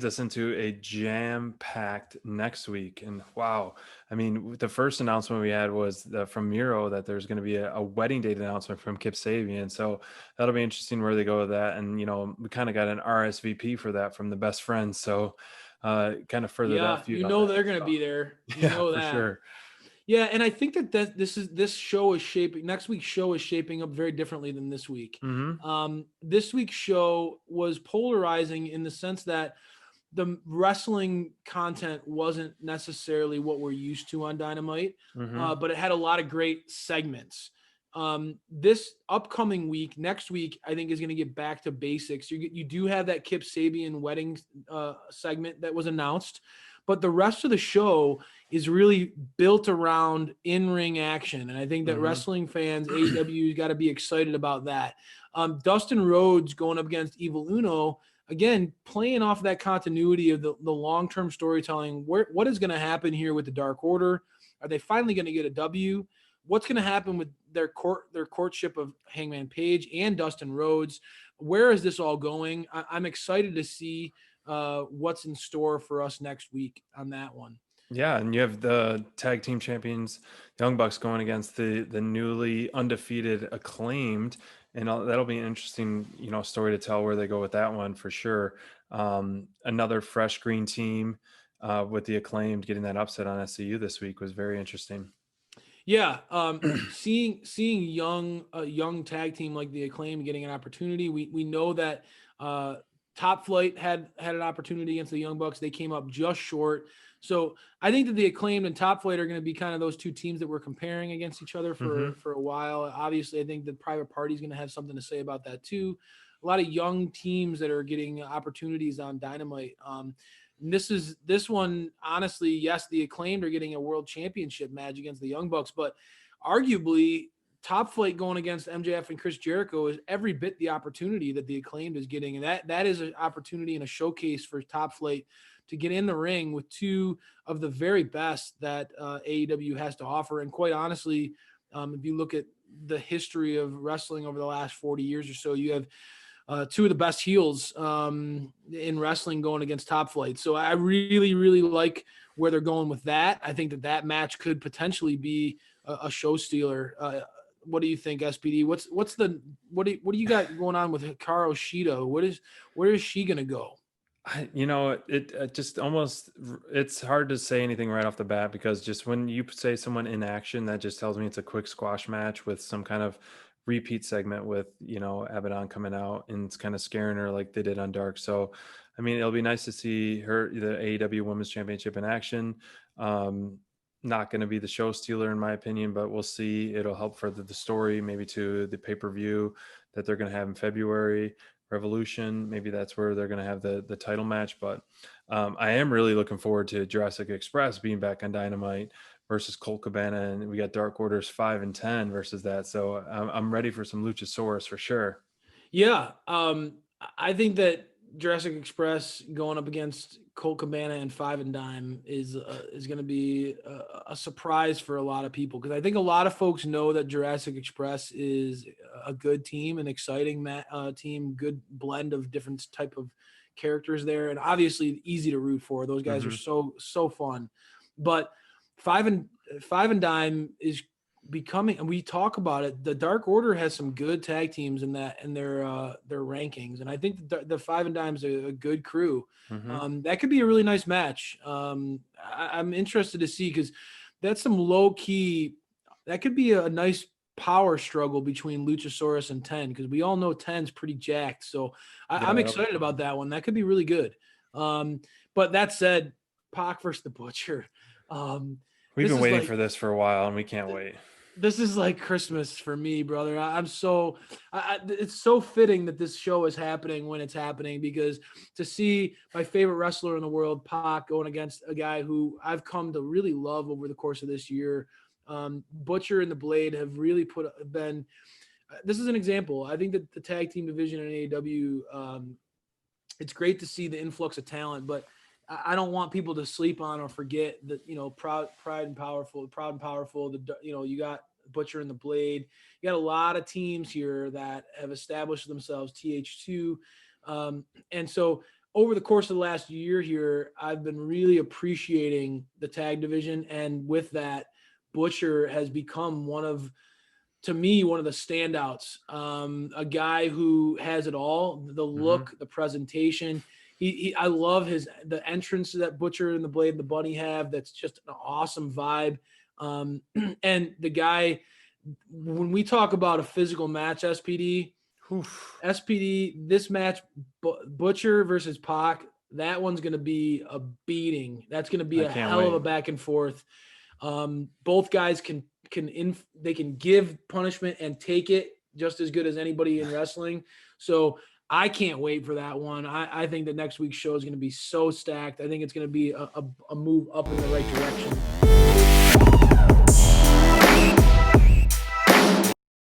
us into a jam-packed next week. And wow, I mean, the first announcement we had was from Miro that there's going to be a wedding date announcement from Kip Sabian. So that'll be interesting where they go with that. And, we kind of got an RSVP for that from the best friends. So kind of further that Yeah, feud out there. they're going to So, be there. yeah, for That. sure. Yeah, and I think that this show is shaping next week's show is shaping up very differently than this week. Hmm. This week's show was polarizing in the sense that the wrestling content wasn't necessarily what we're used to on Dynamite, Hmm. but it had a lot of great segments. This upcoming week, next week, I think is going to get back to basics. You do have that Kip Sabian wedding segment that was announced, but the rest of the show is really built around in-ring action, and I think that Hmm. wrestling fans, AEW, got to be excited about that. Dustin Rhodes going up against Evil Uno, again, playing off that continuity of the long-term storytelling. What is going to happen here with the Dark Order? Are they finally going to get a W? What's going to happen with their courtship of Hangman Page and Dustin Rhodes? Where is this all going? I'm excited to see what's in store for us next week on that one. Yeah, and you have the tag team champions, Young Bucks, going against the newly undefeated Acclaimed, and that'll be an interesting, story to tell where they go with that one for sure. Another fresh green team with the Acclaimed getting that upset on SCU this week was very interesting. Yeah, seeing young tag team like the Acclaim getting an opportunity. We know that Top Flight had an opportunity against the Young Bucks. They came up just short. So I think that the Acclaimed and Top Flight are going to be kind of those two teams that we're comparing against each other Hmm. for a while. Obviously, I think the Private Party is going to have something to say about that too. A lot of young teams that are getting opportunities on Dynamite. This one, honestly, yes, the Acclaimed are getting a world championship match against the Young Bucks, but arguably Top Flight going against MJF and Chris Jericho is every bit the opportunity that the Acclaimed is getting. And that is an opportunity and a showcase for Top Flight to get in the ring with two of the very best that AEW has to offer. And quite honestly, if you look at the history of wrestling over the last 40 years or so, you have two of the best heels in wrestling going against Top Flight. So I really, really like where they're going with that. I think that match could potentially be a show stealer. What do you think, SPD? What do you got going on with Hikaru Shida? Where is she gonna go? It just almost, it's hard to say anything right off the bat because just when you say someone in action, that just tells me it's a quick squash match with some kind of repeat segment with, Abaddon coming out and it's kind of scaring her like they did on Dark. So, I mean, it'll be nice to see her, the AEW Women's Championship in action. Not going to be the show stealer in my opinion, but we'll see. It'll help further the story, maybe to the pay-per-view that they're going to have in February. Revolution. Maybe that's where they're going to have the title match. But I am really looking forward to Jurassic Express being back on Dynamite versus Colt Cabana, and we got Dark Orders 5 and 10 versus that. So I'm ready for some Luchasaurus for sure. Yeah, I think that Jurassic Express going up against Colt Cabana and Five and Dime is going to be a surprise for a lot of people because I think a lot of folks know that Jurassic Express is a good team, an exciting team, good blend of different type of characters there, and obviously easy to root for. Those guys are Hmm. so fun, but Five and Dime is becoming, and we talk about it, the Dark Order has some good tag teams in their rankings, and I think the Five and Dime's a good crew. Hmm. That could be a really nice match. I'm interested to see because that's some low key. That could be a nice power struggle between Luchasaurus and 10 because we all know 10's pretty jacked. So Yeah, I'm that'll be excited fun. about that one. That could be really good. But that said, Pac versus the Butcher. Um, We've this been is waiting like for this for a while, and we can't wait. this is like Christmas for me, brother. I'm so, it's so fitting that this show is happening when it's happening because to see my favorite wrestler in the world, Pac, going against a guy who I've come to really love over the course of this year, Butcher and the Blade have really been. This is an example. I think that the tag team division in AEW, it's great to see the influx of talent, but I don't want people to sleep on or forget that, proud and powerful. You got Butcher and the Blade. You got a lot of teams here that have established themselves. TH2, and so over the course of the last year here, I've been really appreciating the tag division. And with that, Butcher has become to me, one of the standouts. A guy who has it all, the look, the presentation. I love the entrance that Butcher and the Blade and the Bunny have. That's just an awesome vibe. And the guy, when we talk about a physical match, SPD, this match, Butcher versus Pac, that one's going to be a beating. That's going to be I a can't hell of a wait. back and forth. Both guys they can give punishment and take it just as good as anybody in wrestling. So I can't wait for that one. I think that next week's show is going to be so stacked. I think it's going to be a move up in the right direction.